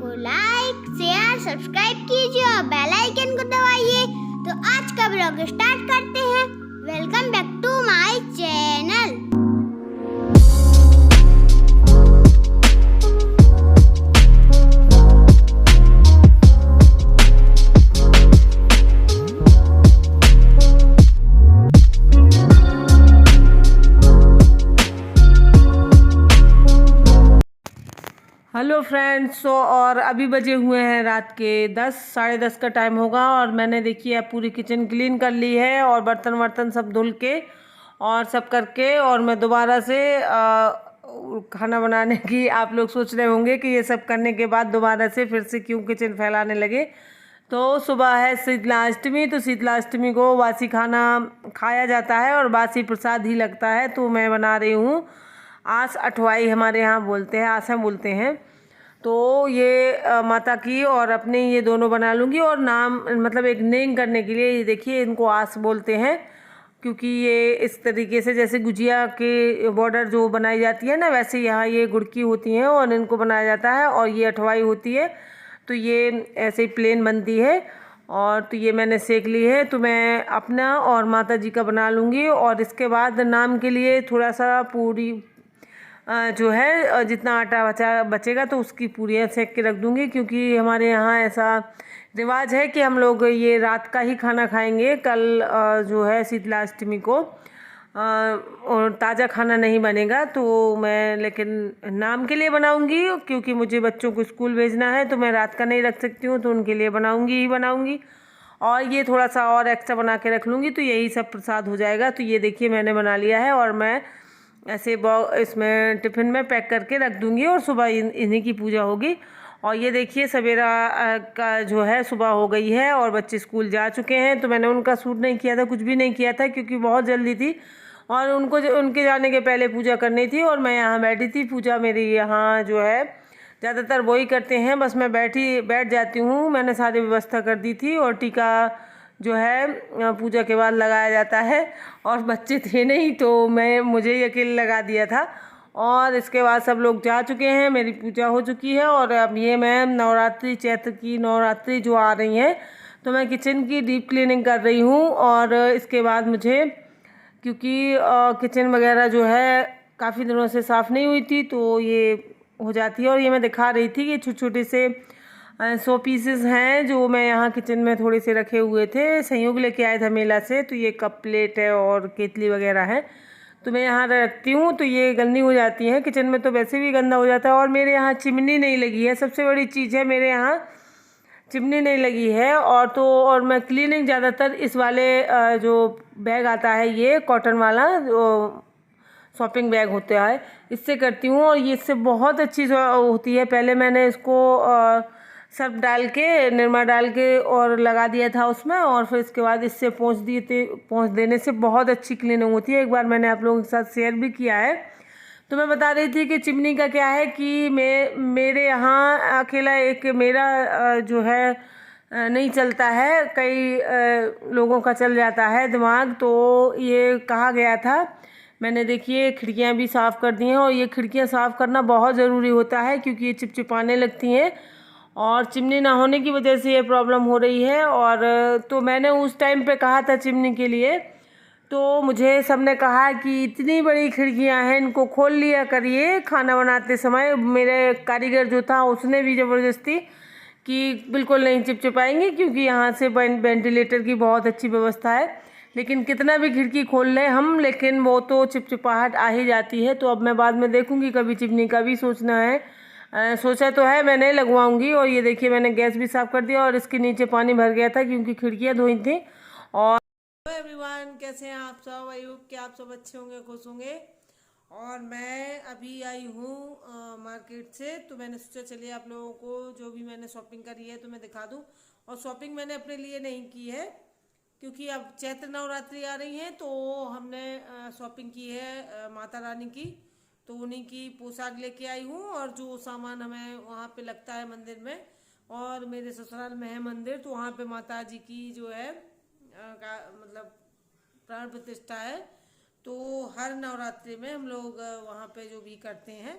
को like share subscribe कीजिए और बेल आइकन को दबाइए। तो आज का ब्लॉग स्टार्ट करते हैं। Welcome back to my channel. Hello friends, और अभी बजे हुए हैं रात के 10 साढ़े 10 का टाइम होगा। और मैंने देखिए अब पूरी किचन क्लीन कर ली है और बर्तन वर्तन सब धुल के और सब करके, और मैं दोबारा से खाना बनाने की, आप लोग सोच रहे होंगे कि ये सब करने के बाद दोबारा से फिर से क्यों किचन फैलाने लगे। तो सुबह है शीतलाष्टमी, तो शीतलाष्टमी को बासी खाना खाया जाता है और बासी प्रसाद ही लगता है। तो मैं बना रही हूँ आस अठवाई, हमारे यहाँ बोलते हैं, आसा बोलते हैं। तो ये माता की और अपने ये दोनों बना लूँगी। और नाम मतलब एक नेम करने के लिए, ये देखिए इनको आस बोलते हैं, क्योंकि ये इस तरीके से जैसे गुजिया के बॉर्डर जो बनाई जाती है ना, वैसे यहाँ ये गुड़की होती हैं और इनको बनाया जाता है। और ये अठवाई होती है, तो ये ऐसे ही प्लेन बनती है। और तो ये मैंने सेक ली है, तो मैं अपना और माता जी का बना लूँगी। और इसके बाद नाम के लिए थोड़ा सा पूरी जो है जितना आटा बचेगा तो उसकी पूरियाँ सेक के रख दूँगी, क्योंकि हमारे यहाँ ऐसा रिवाज है कि हम लोग ये रात का ही खाना खाएंगे कल, जो है शीतलाष्टमी को, और ताज़ा खाना नहीं बनेगा। तो मैं लेकिन नाम के लिए बनाऊंगी, क्योंकि मुझे बच्चों को स्कूल भेजना है, तो मैं रात का नहीं रख सकती हूँ, तो उनके लिए बनाऊंगी ही बनाऊंगी। और ये थोड़ा सा और एक्स्ट्रा बना के रख लूँगी, तो यही सब प्रसाद हो जाएगा। तो ये देखिए मैंने बना लिया है और मैं ऐसे इसमें टिफ़िन में पैक करके रख दूँगी, और सुबह इन्हीं की पूजा होगी। और ये देखिए सवेरा का जो है सुबह हो गई है और बच्चे स्कूल जा चुके हैं। तो मैंने उनका सूट नहीं किया था, कुछ भी नहीं किया था, क्योंकि बहुत जल्दी थी और उनको उनके जाने के पहले पूजा करनी थी। और मैं यहाँ बैठी थी, पूजा मेरी यहाँ जो है ज़्यादातर वही करते हैं, बस मैं बैठ जाती हूँ। मैंने सारी व्यवस्था कर दी थी, और टीका जो है पूजा के बाद लगाया जाता है। और बच्चे थे नहीं, तो मुझे ही अकेले लगा दिया था। और इसके बाद सब लोग जा चुके हैं, मेरी पूजा हो चुकी है। और अब ये मैं नवरात्रि, चैत्र की नवरात्रि जो आ रही हैं, तो मैं किचन की डीप क्लीनिंग कर रही हूँ। और इसके बाद मुझे, क्योंकि किचन वगैरह जो है काफ़ी दिनों से साफ़ नहीं हुई थी, तो ये हो जाती है। और ये मैं दिखा रही थी कि छोटे छोटे से 100 पीसेस हैं जो मैं यहाँ किचन में थोड़े से रखे हुए थे, संयोग लेके आए थे मेला से। तो ये कप प्लेट है और केतली वगैरह है, तो मैं यहाँ रखती हूँ, तो ये गंदी हो जाती हैं। किचन में तो वैसे भी गंदा हो जाता है। और मेरे यहाँ चिमनी नहीं लगी है, सबसे बड़ी चीज़ है, मेरे यहाँ चिमनी नहीं लगी है। और मैं क्लीनिंग ज़्यादातर इस वाले जो बैग आता है, ये कॉटन वाला जो शॉपिंग बैग होता है, इससे करती हूँ। और ये इससे बहुत अच्छी होती है। पहले मैंने इसको सर्फ डाल के, निरमा डाल के और लगा दिया था उसमें, और फिर इसके बाद इससे पोंछ देने से बहुत अच्छी क्लीनिंग होती है। एक बार मैंने आप लोगों के साथ शेयर भी किया है। तो मैं बता रही थी कि चिमनी का क्या है कि मेरे यहाँ अकेला एक मेरा जो है नहीं चलता है, कई लोगों का चल जाता है दिमाग। तो ये कहा गया था, मैंने देखिए खिड़कियाँ भी साफ़ कर दी हैं। और ये खिड़कियाँ साफ़ करना बहुत ज़रूरी होता है, क्योंकि ये चिपचिपाने लगती हैं, और चिमनी ना होने की वजह से ये प्रॉब्लम हो रही है। और तो मैंने उस टाइम पे कहा था चिमनी के लिए, तो मुझे सबने कहा कि इतनी बड़ी खिड़कियां हैं, इनको खोल लिया करिए खाना बनाते समय। मेरे कारीगर जो था उसने भी ज़बरदस्ती कि बिल्कुल नहीं चिपचिपाएंगे, क्योंकि यहाँ से वेंटिलेटर की बहुत अच्छी व्यवस्था है। लेकिन कितना भी खिड़की खोल लें हम, लेकिन वो तो चिपचिपाहट आ ही जाती है। तो अब मैं बाद में देखूंगी, कभी चिमनी का भी सोचना है, सोचा तो है, मैं नहीं लगवाऊंगी। और ये देखिए मैंने गैस भी साफ़ कर दिया, और इसके नीचे पानी भर गया था क्योंकि खिड़कियाँ धोई थी। और हेलो एवरीवन, कैसे हैं आप सब? आई होप कि आप सब अच्छे होंगे, खुश होंगे। और मैं अभी आई हूँ मार्केट से, तो मैंने सोचा चलिए आप लोगों को जो भी मैंने शॉपिंग करी है तो मैं दिखा दूँ। और शॉपिंग मैंने अपने लिए नहीं की है, क्योंकि अब चैत्र नवरात्रि आ रही है, तो हमने शॉपिंग की है माता रानी की। तो उन्हीं की पोशाक लेके आई हूँ, और जो सामान हमें वहाँ पे लगता है मंदिर में, और मेरे ससुराल में है मंदिर, तो वहाँ पे माता जी की जो है मतलब प्राण प्रतिष्ठा है। तो हर नवरात्रि में हम लोग वहाँ पे जो भी करते हैं,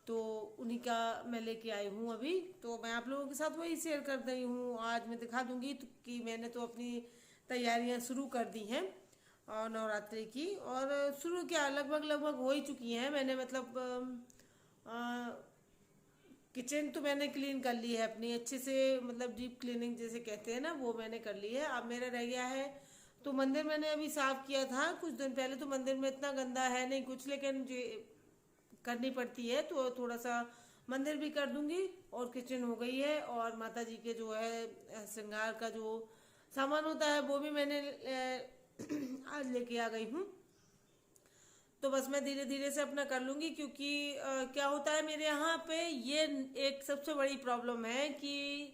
तो उन्हीं का मैं लेके आई हूँ अभी। तो मैं आप लोगों के साथ वही शेयर कर रही हूँ। आज मैं दिखा दूंगी कि मैंने तो अपनी तैयारियां शुरू कर दी हैं और नवरात्रि की, और शुरू क्या लगभग हो ही चुकी हैं। मैंने मतलब किचन तो मैंने क्लीन कर ली है अपनी अच्छे से, मतलब डीप क्लीनिंग जैसे कहते हैं ना, वो मैंने कर ली है। अब मेरा रह गया है तो मंदिर मैंने अभी साफ किया था कुछ दिन पहले। तो मंदिर में इतना गंदा है नहीं कुछ, लेकिन जो करनी पड़ती है तो थोड़ा सा मंदिर भी कर दूंगी। और किचन हो गई है, और माता जी के जो है श्रृंगार का जो सामान होता है वो भी मैंने आज लेके आ गई हूँ। तो बस मैं धीरे धीरे से अपना कर लूंगी, क्योंकि क्या होता है मेरे यहाँ पे ये एक सबसे बड़ी प्रॉब्लम है कि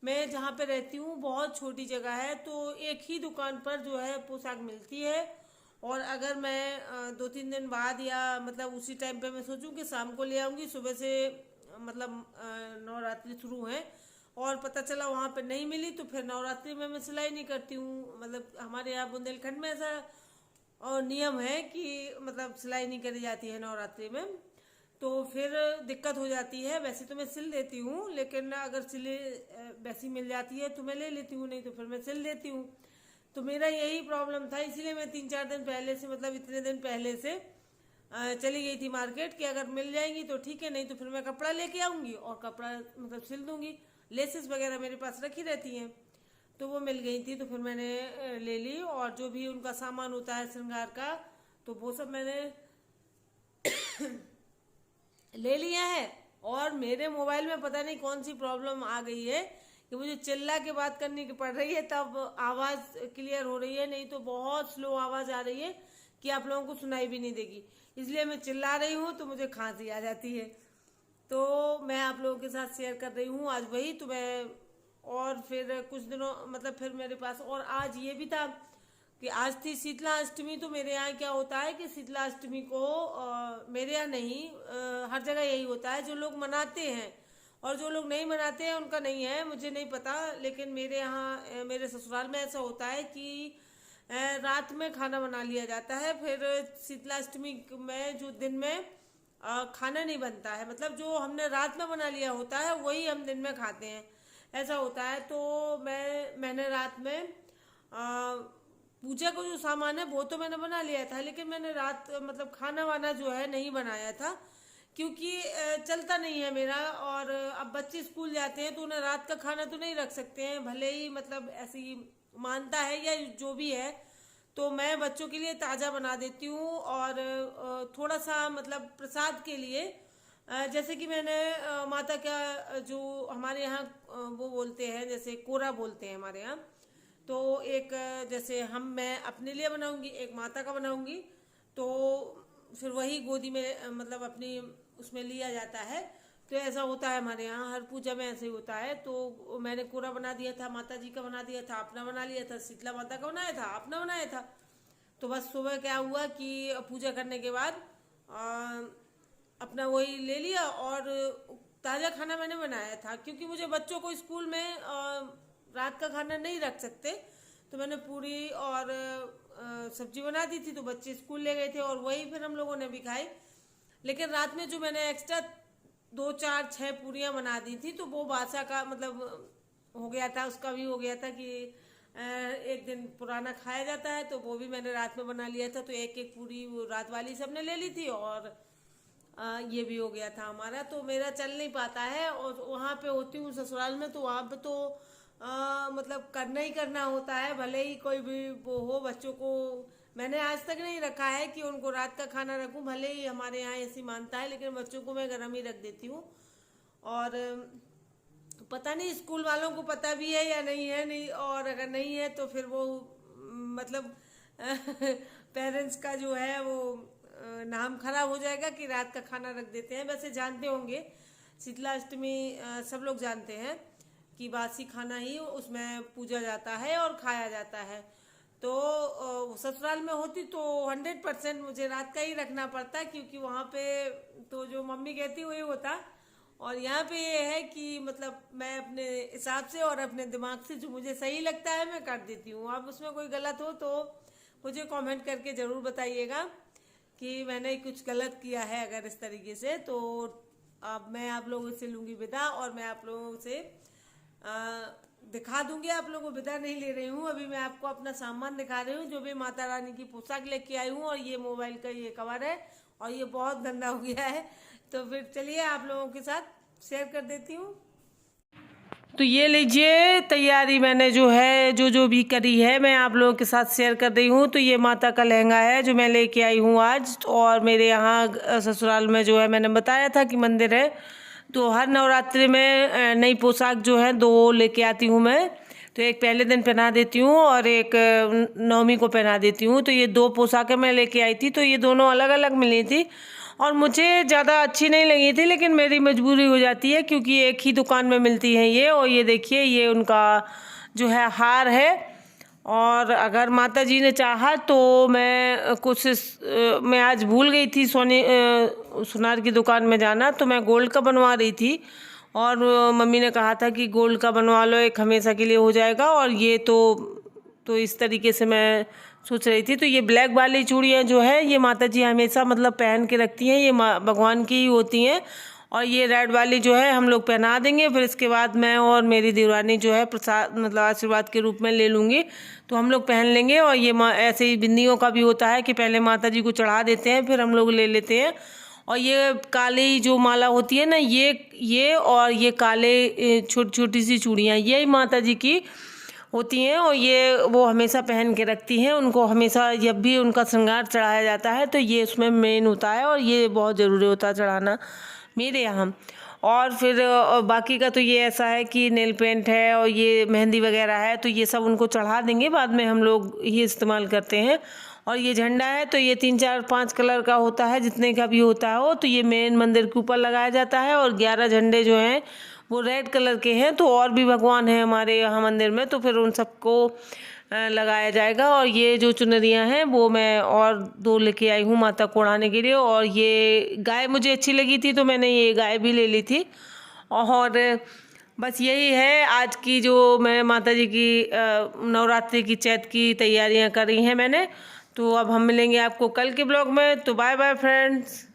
मैं जहाँ पे रहती हूँ बहुत छोटी जगह है, तो एक ही दुकान पर जो है पोशाक मिलती है। और अगर मैं 2-3 दिन बाद या मतलब उसी टाइम पे मैं सोचूं कि शाम को ले आऊंगी, सुबह से मतलब नवरात्रि शुरू है और पता चला वहाँ पे नहीं मिली, तो फिर नवरात्रि में मैं सिलाई नहीं करती हूँ। मतलब हमारे यहाँ बुंदेलखंड में ऐसा और नियम है कि मतलब सिलाई नहीं करी जाती है नवरात्रि में, तो फिर दिक्कत हो जाती है। वैसे तो मैं सिल देती हूँ, लेकिन अगर सिले वैसी मिल जाती है तो मैं ले लेती हूँ, नहीं तो फिर मैं सिल देती हूँ। तो मेरा यही प्रॉब्लम था, इसीलिए मैं 3-4 दिन पहले से, मतलब इतने दिन पहले से चली गई थी मार्केट कि अगर मिल जाएंगी तो ठीक है, नहीं तो फिर मैं कपड़ा लेके आऊंगी और कपड़ा मतलब सिल दूंगी। लेसेस वगैरह मेरे पास रखी रहती हैं, तो वो मिल गई थी तो फिर मैंने ले ली। और जो भी उनका सामान होता है श्रृंगार का, तो वो सब मैंने ले लिया है। और मेरे मोबाइल में पता नहीं कौन सी प्रॉब्लम आ गई है कि मुझे चिल्ला के बात करनी की पड़ रही है, तब आवाज क्लियर हो रही है, नहीं तो बहुत स्लो आवाज आ रही है कि आप लोगों को सुनाई भी नहीं देगी। इसलिए मैं चिल्ला रही हूँ तो मुझे खांसी आ जाती है। तो मैं आप लोगों के साथ शेयर कर रही हूँ आज वही। तो मैं और फिर कुछ दिनों मतलब फिर मेरे पास, और आज ये भी था कि आज थी शीतला अष्टमी। तो मेरे यहाँ क्या होता है कि शीतला अष्टमी को मेरे यहाँ नहीं, हर जगह यही होता है, जो लोग मनाते हैं, और जो लोग नहीं मनाते हैं उनका नहीं है, मुझे नहीं पता। लेकिन मेरे यहाँ मेरे ससुराल में ऐसा होता है कि रात में खाना बना लिया जाता है। फिर शीतला अष्टमी में जो दिन में खाना नहीं बनता है, मतलब जो हमने रात में बना लिया होता है वही हम दिन में खाते हैं, ऐसा होता है। तो मैंने रात में पूजा को जो सामान है वो तो मैंने बना लिया था, लेकिन मैंने रात मतलब खाना वाना जो है नहीं बनाया था, क्योंकि चलता नहीं है मेरा। और अब बच्चे स्कूल जाते हैं तो उन्हें रात का खाना तो नहीं रख सकते हैं, भले ही मतलब ऐसी मानता है या जो भी है। तो मैं बच्चों के लिए ताज़ा बना देती हूँ, और थोड़ा सा मतलब प्रसाद के लिए जैसे कि मैंने माता का जो हमारे यहाँ वो बोलते हैं, जैसे कोरा बोलते हैं हमारे यहाँ, तो एक जैसे मैं अपने लिए बनाऊंगी, एक माता का बनाऊंगी, तो फिर वही गोदी में मतलब अपनी उसमें लिया जाता है। तो ऐसा होता है हमारे यहाँ, हर पूजा में ऐसे ही होता है। तो मैंने कोरा बना दिया था, माता जी का बना दिया था, अपना बना लिया था, शीतला माता का बनाया था, अपना बनाया था। तो बस सुबह क्या हुआ कि पूजा करने के बाद अपना वही ले लिया, और ताज़ा खाना मैंने बनाया था, क्योंकि मुझे बच्चों को स्कूल में रात का खाना नहीं रख सकते। तो मैंने पूरी और सब्जी बना दी थी, तो बच्चे स्कूल ले गए थे और वही फिर हम लोगों ने भी खाई। लेकिन रात में जो मैंने एक्स्ट्रा 2-4-6 पूरियां बना दी थी, तो वो बासा का मतलब हो गया था, उसका भी हो गया था कि एक दिन पुराना खाया जाता है, तो वो भी मैंने रात में बना लिया था। तो एक एक पूरी वो रात वाली सबने ले ली थी, और ये भी हो गया था हमारा। तो मेरा चल नहीं पाता है, और वहाँ पे होती हूँ ससुराल में, तो वहाँ पे तो मतलब करना ही करना होता है, भले ही कोई भी वो हो। बच्चों को मैंने आज तक नहीं रखा है कि उनको रात का खाना रखूं, भले ही हमारे यहाँ ऐसी मानता है, लेकिन बच्चों को मैं गर्म ही रख देती हूँ। और पता नहीं स्कूल वालों को पता भी है या नहीं है, नहीं, और अगर नहीं है तो फिर वो मतलब पेरेंट्स का जो है वो नाम खराब हो जाएगा कि रात का खाना रख देते हैं। वैसे जानते होंगे शीतला अष्टमी सब लोग जानते हैं कि बासी खाना ही उसमें पूजा जाता है और खाया जाता है। तो ससुराल में होती तो 100% मुझे रात का ही रखना पड़ता, क्योंकि वहाँ पे तो जो मम्मी कहती वही होता। और यहाँ पे ये है कि मतलब मैं अपने हिसाब से और अपने दिमाग से जो मुझे सही लगता है मैं कर देती हूँ। अब उसमें कोई गलत हो तो मुझे कमेंट करके ज़रूर बताइएगा कि मैंने कुछ गलत किया है अगर इस तरीके से। तो अब मैं आप लोगों से लूँगी विदा और मैं आप लोगों से दिखा दूंगी। आप लोगों को विदा नहीं ले रही हूँ, अभी मैं आपको अपना सामान दिखा रही हूँ जो भी माता रानी की पोशाक लेके आई हूँ। और ये मोबाइल का ये कवर है और ये बहुत गंदा हो गया है, तो फिर चलिए आप लोगों के साथ शेयर कर देती हूँ। तो ये लीजिए तैयारी मैंने जो है जो भी करी है मैं आप लोगों के साथ शेयर कर रही हूँ। तो ये माता का लहंगा है जो मैं लेके आई हूँ आज। और मेरे यहाँ ससुराल में जो है मैंने बताया था कि मंदिर है, तो हर नवरात्रि में नई पोशाक जो है 2 लेके आती हूँ मैं। तो एक पहले दिन पहना देती हूँ और एक नवमी को पहना देती हूँ। तो ये 2 पोशाकें मैं लेके आई थी, तो ये दोनों अलग अलग मिली थी और मुझे ज़्यादा अच्छी नहीं लगी थी, लेकिन मेरी मजबूरी हो जाती है क्योंकि एक ही दुकान में मिलती हैं ये। और ये देखिए ये उनका जो है हार है। और अगर माता जी ने चाहा तो मैं मैं आज भूल गई थी सुनार की दुकान में जाना, तो मैं गोल्ड का बनवा रही थी और मम्मी ने कहा था कि गोल्ड का बनवा लो, एक हमेशा के लिए हो जाएगा। और ये तो इस तरीके से मैं सोच रही थी। तो ये ब्लैक वाली चूड़ियाँ जो है ये माता जी हमेशा मतलब पहन के रखती हैं, ये भगवान की ही होती हैं। और ये रेड वाली जो है हम लोग पहना देंगे, फिर इसके बाद मैं और मेरी देवरानी जो है प्रसाद मतलब आशीर्वाद के रूप में ले लूँगी, तो हम लोग पहन लेंगे। और ये ऐसे ही बिंदियों का भी होता है कि पहले माता जी को चढ़ा देते हैं फिर हम लोग ले लेते हैं। और ये काली जो माला होती है ना, ये और ये काले छोटी छोटी सी चूड़ियाँ यही माता जी की होती हैं। और ये वो हमेशा पहन के रखती हैं, उनको हमेशा जब भी उनका श्रृंगार चढ़ाया जाता है तो ये उसमें मेन होता है और ये बहुत ज़रूरी होता है चढ़ाना मेरे यहाँ। और फिर बाकी का तो ये ऐसा है कि नेल पेंट है और ये मेहंदी वगैरह है, तो ये सब उनको चढ़ा देंगे, बाद में हम लोग ये इस्तेमाल करते हैं। और ये झंडा है तो ये 3 4 5 कलर का होता है, जितने का भी होता है वो, तो ये मेन मंदिर के ऊपर लगाया जाता है। और 11 झंडे जो हैं वो रेड कलर के हैं। तो और भी भगवान हैं हमारे यहाँ मंदिर में, तो फिर उन सबको लगाया जाएगा। और ये जो चुनरियाँ हैं वो मैं और 2 लेके आई हूँ माता को ओढ़ाने के लिए। और ये गाय मुझे अच्छी लगी थी तो मैंने ये गाय भी ले ली थी। और बस यही है आज की जो मैं माता जी की नवरात्रि की चैत की तैयारियाँ करी हैं मैंने। तो अब हम मिलेंगे आपको कल के ब्लॉग में। तो बाय बाय फ्रेंड्स।